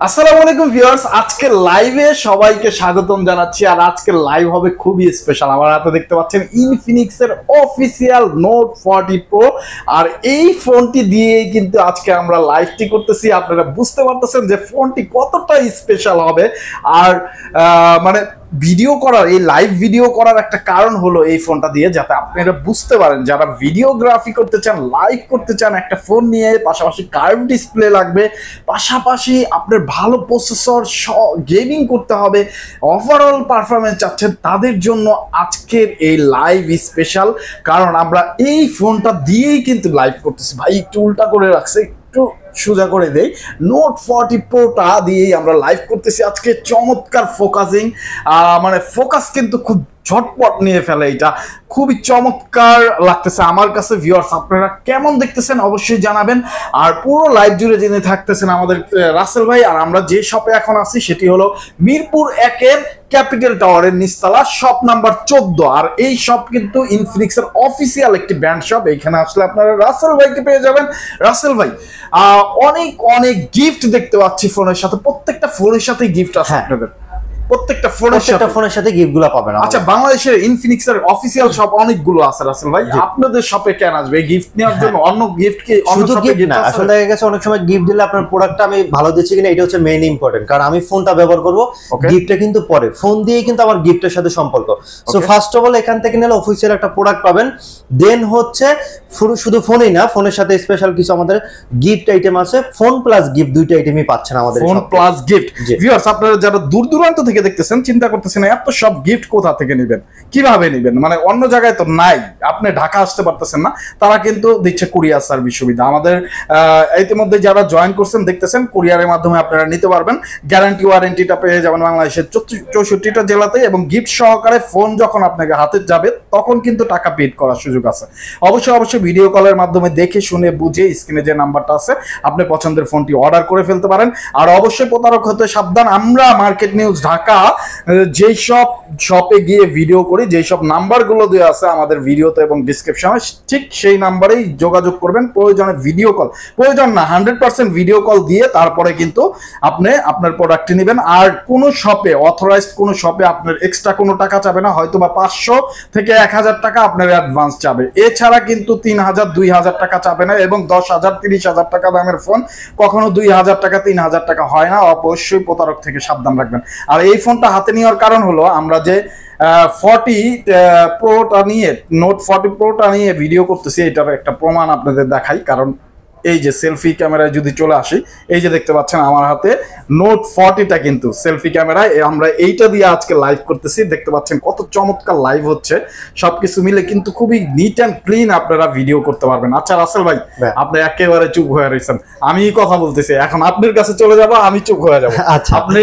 আসসালামু আলাইকুম ভিউয়ার্স, আজকে লাইভে সবাইকে স্বাগতম জানাচ্ছি। আর আজকে লাইভ হবে খুবই স্পেশাল। আমার হাতে দেখতে পাচ্ছেন ইনফিনিক্স এর অফিসিয়াল নোট 40 প্রো। আর এই ফোনটি দিয়েই কিন্তু আজকে আমরা লাইভটি করতেছি। আপনারা বুঝতে পারতেছেন যে ফোনটি কতটা স্পেশাল হবে। আর মানে ভিডিও করার, এই লাইভ ভিডিও করার একটা কারণ হলো এই ফোনটা দিয়ে, যাতে আপনারা বুঝতে পারেন যারা ভিডিওগ্রাফি করতে চান, লাইভ করতে চান, একটা ফোন নিয়ে পাশাপাশি কার্ভ ডিসপ্লে লাগবে, পাশাপাশি আপনার ভালো প্রসেসর, গেমিং করতে হবে, ওভারঅল পারফরমেন্স চাচ্ছেন, তাদের জন্য আজকের এই লাইভ স্পেশাল। কারণ আমরা এই ফোনটা দিয়েই কিন্তু লাইভ করতেছি। ভাই একটু উল্টা করে রাখছে, একটু সোজা করে দেই। নোট 40 প্রোটা দিয়েই আমরা লাইভ করতেছি আজকে। চমৎকার ফোকাসিং, মানে ফোকাস কিন্তু খুব ঝটপট নিয়ে ফেলে। এটা খুবই চমৎকার লাগতেছে আমার কাছে। ভিউয়ার্স, আপনারা কেমন দেখতেছেন অবশ্যই জানাবেন। আর পুরো লাইভ জুড়ে জেনে থাকতেছেন আমাদের রাসেল ভাই। আর আমরা যে শপে এখন আছি সেটি হলো মিরপুর 1-এর ক্যাপিটাল টাওয়ারের নিচতলা, শপ নাম্বার 14। আর এই শপ কিন্তু ইনফিনিক্স এর অফিসিয়াল একটি ব্র্যান্ড শপ। এইখানে আসলে আপনারা রাসেল ভাইকে পেয়ে যাবেন। রাসেল ভাই, অনেক অনেক গিফট দেখতে পাচ্ছি ফোনের সাথে। প্রত্যেকটা ফোনের সাথে গিফট আছে আপনাদের, প্রত্যেকটা ফোনের সাথে গিফটগুলো পাবেন। আচ্ছা, বাংলাদেশের ইনফিনিক্স এর অফিসিয়াল শপ অনেকগুলো আছে রাসেল ভাই, আপনাদের শপে কেন আসবে গিফট নেওয়ার জন্য? অন্য গিফট কি শুধু গিফট না, আসলে দেখা গেছে অনেক সময় গিফট দিলে আপনার প্রোডাক্টটা আমি ভালো দিচ্ছি কিনা এটা হচ্ছে মেইন ইম্পর্টেন্ট। কারণ আমি ফোনটা ব্যবহার করব, গিফটটা কিন্তু পরে, ফোন দিয়েই কিন্তু আমার গিফটের সাথে সম্পর্ক। সো ফার্স্ট অফ অল এখান থেকে নিলে অফিসিয়াল একটা প্রোডাক্ট পাবেন। দেন হচ্ছে শুধু ফোনই না, ফোনের সাথে স্পেশাল কিছু আমাদের গিফট আইটেম আছে। ফোন প্লাস গিফট দুইটা আইটেমই পাচ্ছেন আমাদের ফোন প্লাস গিফট। ভিউয়ার্স, আপনারা যারা দূর দূরান্ত থেকে দেখতেছেন, চিন্তা করতেছেন এত সব গিফট কোথা থেকে নেবেন, কিভাবে নেবেন, মানে অন্য জায়গায় তো নাই, আপনি ঢাকা আসতে পারতেছেন না, তারা কিন্তু দিচ্ছে কুরিয়ার সার্ভিস সুবিধা। আমাদের ইতিমধ্যে যারা জয়েন করছেন দেখতেছেন, কুরিয়ারের মাধ্যমে আপনারা নিতে পারবেন। গ্যারান্টি ওয়ারেন্টিটা পেয়ে যাবেন বাংলাদেশের 64টা জেলাতে। এবং গিফট সহকারে ফোন যখন আপনাকে হাতে যাবে তখন কিন্তু টাকা পেড করার সুযোগ আছে। অবশ্যই ভিডিও কলের মাধ্যমে দেখে শুনে বুঝে স্ক্রিনে যে নাম্বারটা আছে আপনি পছন্দের ফোনটি অর্ডার করে ফেলতে পারেন। আর অবশ্যই প্রতারক হতে সাবধান। আমরা মার্কেট নিউজ ঢাকা যেই সব শপে গিয়ে ভিডিও করি, যেই সব নাম্বারগুলো দেওয়া আছে আমাদের ভিডিওতে এবং ডিসক্রিপশনে, ঠিক সেই নাম্বারেই যোগাযোগ করবেন। প্রয়োজনে ভিডিও কল, প্রয়োজন না 100% ভিডিও কল দিয়ে তারপরে কিন্তু আপনি আপনার প্রোডাক্টটি নেবেন। আর কোনো শপে, অথরাইজড কোনো শপে আপনার এক্সট্রা কোনো টাকা চাবে না, হয়তো বা 500 থেকে 1000 টাকা আপনার অ্যাডভান্স চাবে। এছাড়া কিন্তু 3000 2000 টাকা চাবে না। এবং 10,000 30,000 টাকা দামের ফোন কখনো 2000 টাকা 3000 টাকা হয় না। অবশ্যই প্রতারক থেকে সাবধান রাখবেন। আর এই ফোনটা হাতে নেওয়ার কারণ হলো, আমরা যে 40 প্রোটা নিয়ে, নোট 40 প্রোটা নিয়ে ভিডিও করতেছি, এটার একটা প্রমাণ আপনাদের দেখাই। কারণ এই যে সেলফি ক্যামেরায় যদি চলে আসি, এই যে দেখতে পাচ্ছেন আমার হাতে নোট 40টা কিন্তু সেলফি ক্যামেরায় আমরা এইটা দিয়ে আজকে লাইভ করতেছি। দেখতে পাচ্ছেন কত চমৎকার লাইভ হচ্ছে। সবকিছু মিলে কিন্তু খুবই নিট অ্যান্ড ক্লিন আপনারা ভিডিও করতে পারবেন। আচ্ছা রাসেল ভাই, আপনি একেবারে চুপ হয়ে রয়েছেন, আমি কথা বলতেছি, এখন আপনার কাছে চলে যাব, আমি চুপ হয়ে যাব। আচ্ছা, আপনি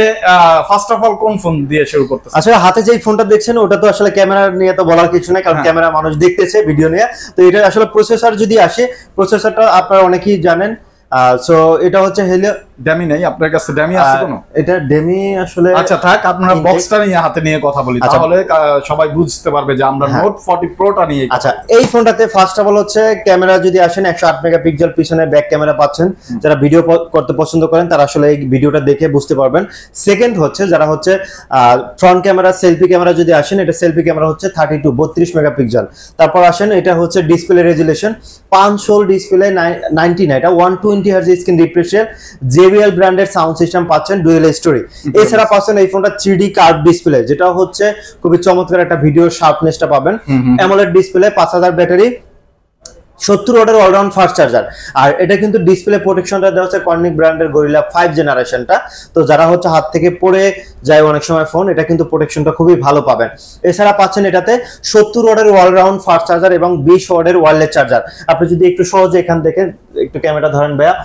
ফার্স্ট অফ অল কোন ফোন দিয়ে শুরু করতেছেন? আসলে হাতে যেই ফোনটা দেখছেন ওটা তো আসলে ক্যামেরা নিয়ে তো বলার কিছু নাই, কারণ ক্যামেরা মানুষ দেখতেছে ভিডিও নিয়ে। তো এটা আসলে প্রসেসর যদি আসে, প্রসেসরটা আপনারা অনেকেই জানেন। সো এটা হচ্ছে হেলিও ড্যামি নেই আপনার কাছে? ড্যামি আছে কোনো? এটা ড্যামি আসলে, আচ্ছা থাক, আপনারা বক্সটা নিয়ে হাতে নিয়ে কথা বলি, তাহলে সবাই বুঝতে পারবে যে আমরা নোট 40 প্রোটা নিয়ে। আচ্ছা, এই ফোনটাতে ফার্স্ট অফ অল হচ্ছে ক্যামেরা যদি আসেন 108 মেগাপিক্সেল পিছনে ব্যাক ক্যামেরা পাচ্ছেন। যারা ভিডিও করতে পছন্দ করেন তারা আসলে এই ভিডিওটা দেখে বুঝতে পারবেন। সেকেন্ড হচ্ছে যারা হচ্ছে ফ্রন্ট ক্যামেরা, সেলফি ক্যামেরা যদি আসেন, এটা সেলফি ক্যামেরা হচ্ছে 32 মেগাপিক্সেল। তারপর আসেন এটা হচ্ছে ডিসপ্লে রেজুলেশন 5 হোল ডিসপ্লে 90 না, এটা 120 হার্জ স্ক্রিন রিফ্রেশ। JBL ব্র্যান্ডের সাউন্ড সিস্টেম পাচ্ছেন, ডুয়েল স্টোরি। এছাড়া পাচ্ছেন এই ফোনটা 3D কার্ভ ডিসপ্লে, যেটা হচ্ছে খুবই চমৎকার একটা ভিডিও শার্পনেসটা পাবেন। অ্যামোলেড ডিসপ্লে, 5000 ব্যাটারি, 70 ওয়াটের অলরাউন্ড ফাস্ট চার্জার। আর এটা কিন্তু ডিসপ্লে প্রোটেকশনটা দেওয়া হচ্ছে কর্নিং ব্র্যান্ডের গরিলা 5 জেনারেশনটা। তো যারা হচ্ছে হাত থেকে পড়ে যায় অনেক সময় ফোন, এটা কিন্তু প্রোটেকশনটা খুবই ভালো পাবেন। এছাড়া পাচ্ছেন এটাতে 70 ওয়াটের অলরাউন্ড ফাস্ট চার্জার এবং 20 ওয়াটের ওয়্যারলেস চার্জার। আপনি যদি একটু সহজে এখান থেকে একটু ক্যামেরা ধরেন ভাইয়া,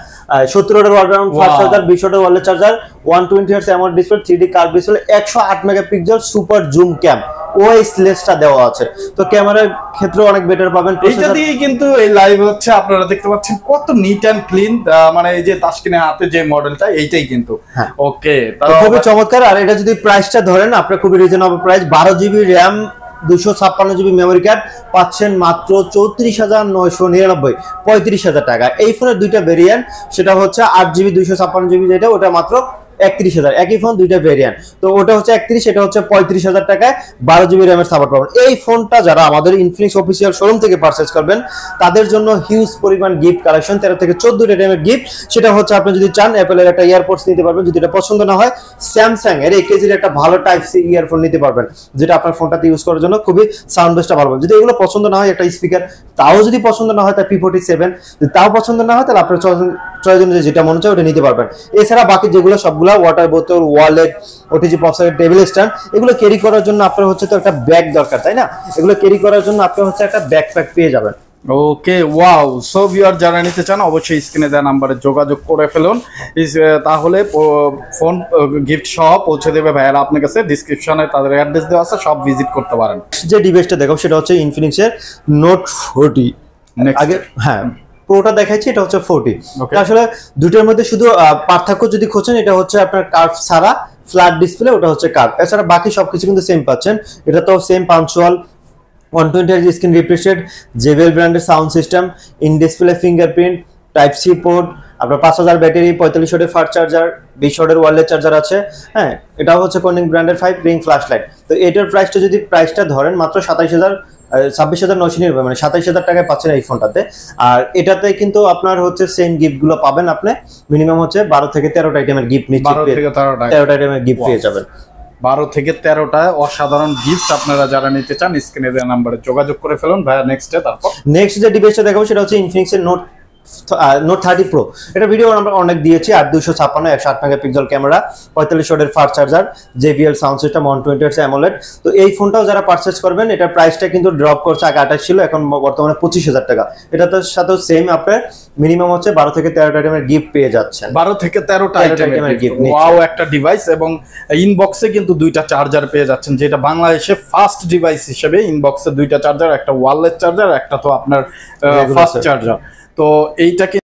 70 ওয়াটের অলরাউন্ড ফাস্ট চার্জার, 20 ওয়াটের wireless charger, 120 hertz AMOLED display, 3D curve display, 108 megapixel super zoom cam, OS লেসটা দেওয়া আছে। তো ক্যামেরার ক্ষেত্রে অনেক বেটার পাবেন। এইটা দিয়ে কিন্তু এই লাইভ হচ্ছে, আপনারা দেখতে পাচ্ছেন কত নিট এন্ড ক্লিন। মানে এই যে তাসকিনের হাতে যে মডেলটা, এইটাই কিন্তু ওকে, খুবই চমৎকার। আর এটা যদি প্রাইসটা ধরেন, আপনার খুবই reasonable price, 12 GB RAM, 256 GB memory card পাচ্ছেন মাত্র 34,999, 35,000 টাকা। এই ফোনের দুইটা ভেরিয়েন্ট, সেটা হচ্ছে 8 জিবি 256 জিবি, যেটা ওটা মাত্র 31,000, একই ফোন দুইটা ভেরিয়েন্ট। তো ওটা হচ্ছে 31, এটা হচ্ছে 35,000 টাকায় 12 জিবি র্যামের সাপোর্ট পাবেন। এই ফোনটা যারা আমাদের ইনফিনিক্স অফিসিয়াল শোরুম থেকে পারচেজ করবেন তাদের জন্য হিউজ পরিমাণ গিফট কালেকশন, 13 থেকে 14 র্যামের গিফট। সেটা হচ্ছে আপনি যদি চান অ্যাপেলের একটা ইয়ারপডস নিতে পারবেন, যদি এটা পছন্দ না হয় স্যামসাং এর কেজির একটা ভালো টাইপ সি ইয়ারফোন নিতে পারবেন, যেটা আপনার ফোনটাতে ইউজ করার জন্য খুবই সাউন্ড বেসটা ভালো হবে। যদি এগুলো পছন্দ না হয়, একটা স্পিকার তাও যদি পছন্দ না হয়, তার P47 যদি তাও পছন্দ না হয়, তাহলে আপনার চয়েস অনুযায়ী যেটা মনে চায় ওটা নিতে পারবেন। এছাড়া বাকি যেগুলো সবগুলো ওয়াটার বোতল, ওয়ালেট, ওটিজি পপসের টেবিল স্ট্যান্ড, এগুলো ক্যারি করার জন্য আপনার হচ্ছে তো একটা ব্যাগ দরকার, তাই না? এগুলো ক্যারি করার জন্য আপনি হচ্ছে একটা ব্যাকপ্যাক পেয়ে যাবেন। ওকে, ওয়াও। সো ভিউয়ার যারা নিতে চান অবশ্যই স্ক্রিনে দেওয়া নাম্বারে যোগাযোগ করে ফেলুন, তাহলে ফোন গিফট সহ পৌঁছে দেবে ভাইয়ারা আপনার কাছে। ডিসক্রিপশনে তাদের অ্যাড্রেস দেওয়া আছে, সব ভিজিট করতে পারেন। যে ডিভাইসটা দেখো সেটা হচ্ছে ইনফিনিক্স এর নোট 40। আগে হ্যাঁ প্রোটা দেখাচ্ছি, এটা হচ্ছে 40। আসলে দুটোর মধ্যে শুধু পার্থক্য যদি খোঁজেন, এটা হচ্ছে আপনার কার্ভ ছাড়া ফ্ল্যাট ডিসপ্লে, ওটা হচ্ছে কার্ভ। এছাড়া বাকি সবকিছু কিন্তু সেম পাচ্ছেন। এটা তো সেম পাঞ্চুয়াল 120 Hz screen refresh rate, JBL ব্র্যান্ডের sound system, in display fingerprint, type C port, আপনার 5000 ব্যাটারি, 45 ওয়াটের ফাস্ট চার্জার, 20 ওয়াটের ওয়্যারলেস চার্জার আছে। হ্যাঁ, এটাও হচ্ছে কর্নিং ব্র্যান্ডের 5 রিং ফ্ল্যাশ লাইট। তো এটার প্রাইসটা যদি ধরেন মাত্র 26,999, মানে 27,000 টাকায় পাচ্ছেন এই ফোনটাতে। আর এটাতে কিন্তু আপনার হচ্ছে সেম গিফট গুলো পাবেন, আপনি মিনিমাম হচ্ছে 12 থেকে 13টা আইটেমের গিফট নিচ্ছে, 13টা আইটেমের গিফট পেয়ে যাবেন। 12 থেকে 13টা অসাধারণ গিফট আপনারা যারা নিতে চান স্ক্রিনে দেওয়া নাম্বারে যোগাযোগ করে ফেলুন ভাইয়া। নেক্সট যে ডিভাইসটা দেখাবো সেটা হচ্ছে ইনফিনিক্স এর নোট 30 প্রো। এটা ভিডিও আমরা অনেক দিয়েছি। 8/256 108 মেগাপিক্সেল ক্যামেরা, 45 ওয়াটের fast charger, JBL sound system, 120 Hz AMOLED. তো এই ফোনটাও যারা পারচেজ করবেন, এটার প্রাইসটা কিন্তু ড্রপ করছে, আগে 28 ছিল, এখন বর্তমানে 25,000 টাকা। এটার সাথেও সেম আপনার মিনিমাম হচ্ছে 12 থেকে 13টা আইটেমের গিফট পেয়ে যাচ্ছেন। 12 থেকে 13টা আইটেমের গিফট। ওয়াও, একটা ডিভাইস এবং ইনবক্সে কিন্তু দুইটা চার্জার পেয়ে যাচ্ছেন, যেটা বাংলাদেশে ফার্স্ট ডিভাইস হিসেবে ইনবক্সে দুইটা চার্জার, একটা ওয়্যারলেস চার্জার, একটা তো আপনার ফাস্ট চার্জার। তো এইটাকে